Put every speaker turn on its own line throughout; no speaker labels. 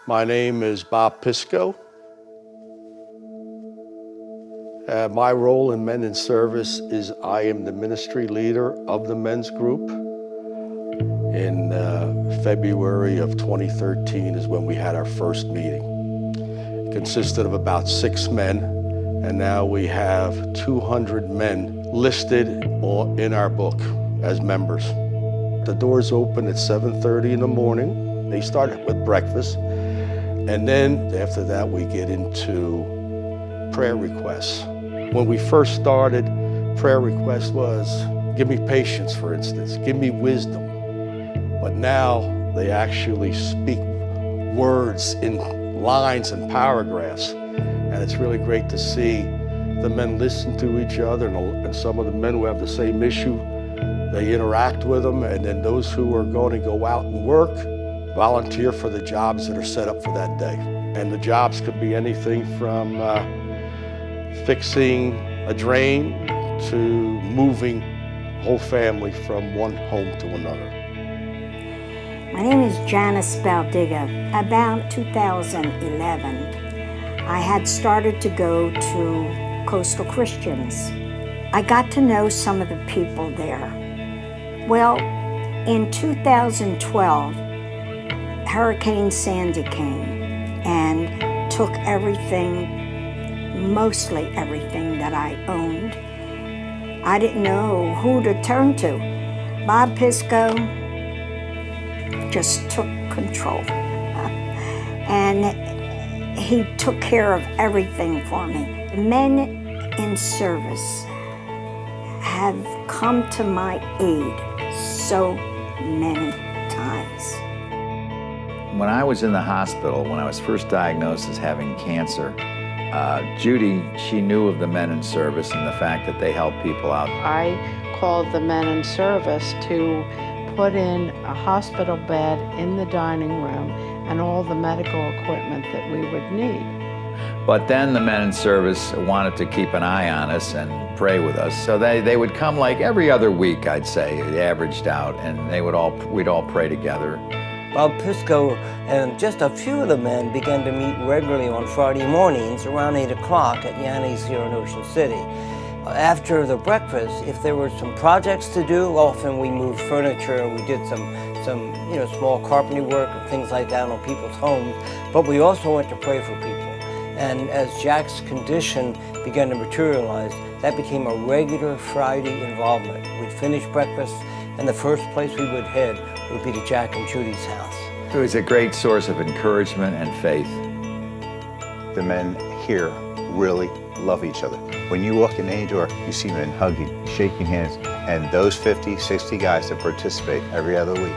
My name is Bob Pisco. My role in Men in Service is I am the ministry leader of the men's group. In February of 2013 is when we had our first meeting. It consisted of about 6 men, and now we have 200 men listed in our book as members. The doors open at 7:30 in the morning. They start with breakfast, and then after that we get into prayer requests. When we first started, prayer request was, give me patience, for instance, give me wisdom. But now they actually speak words in lines and paragraphs. And it's really great to see the men listen to each other, and some of the men who have the same issue, they interact with them, and then those who are going to go out and work volunteer for the jobs that are set up for that day. And the jobs could be anything from fixing a drain to moving a whole family from one home to another.
My name is Janice Baldiga. About 2011, I had started to go to Coastal Christians. I got to know some of the people there. Well, in 2012, Hurricane Sandy came and took everything, mostly everything that I owned. I didn't know who to turn to. Bob Pisco just took control. And he took care of everything for me. The Men in Service have come to my aid so many times.
When I was in the hospital, when I was first diagnosed as having cancer, Judy, she knew of the Men in Service and the fact that they help people out.
I called the Men in Service to put in a hospital bed in the dining room and all the medical equipment that we would need.
But then the Men in Service wanted to keep an eye on us and pray with us. So they would come like every other week, I'd say, averaged out, and we'd all pray together.
Bob Pisco and just a few of the men began to meet regularly on Friday mornings around 8 o'clock at Yanni's here in Ocean City. After the breakfast, if there were some projects to do, often we moved furniture and we did some small carpentry work and things like that on people's homes, but we also went to pray for people. And as Jack's condition began to materialize, that became a regular Friday involvement. We'd finish breakfast, and the first place we would head would be to Jack and Judy's house.
It was a great source of encouragement and faith.
The men here really love each other. When you walk in any door, you see men hugging, shaking hands, and those 50, 60 guys that participate every other week.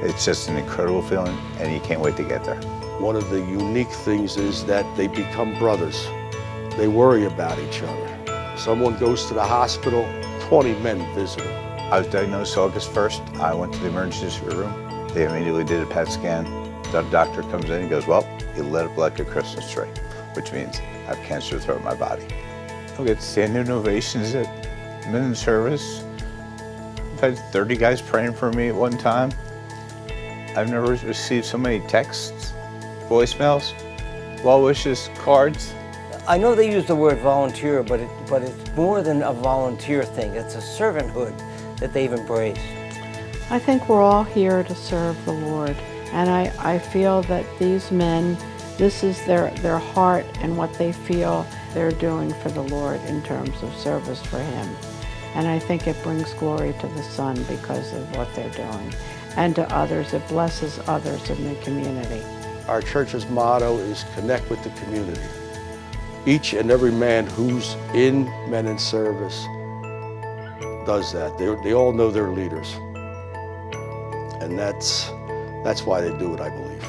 It's just an incredible feeling, and you can't wait to get there.
One of the unique things is that they become brothers. They worry about each other. Someone goes to the hospital, 20 men visit them.
I was diagnosed August 1st. I went to the emergency room. They immediately did a PET scan. The doctor comes in and goes, well, you lit up like a Christmas tree, which means I have cancer throughout my body. I get standing ovations at Men in Service. I've had 30 guys praying for me at one time. I've never received so many texts, voicemails, well wishes, cards.
I know they use the word volunteer, but it's more than a volunteer thing. It's a servanthood that they've embraced.
I think we're all here to serve the Lord, and I feel that these men, this is their heart and what they feel they're doing for the Lord in terms of service for Him. And I think it brings glory to the Son because of what they're doing. And to others, it blesses others in the community.
Our church's motto is connect with the community. Each and every man who's in Men in Service does that. They all know their leaders. And that's why they do it, I believe.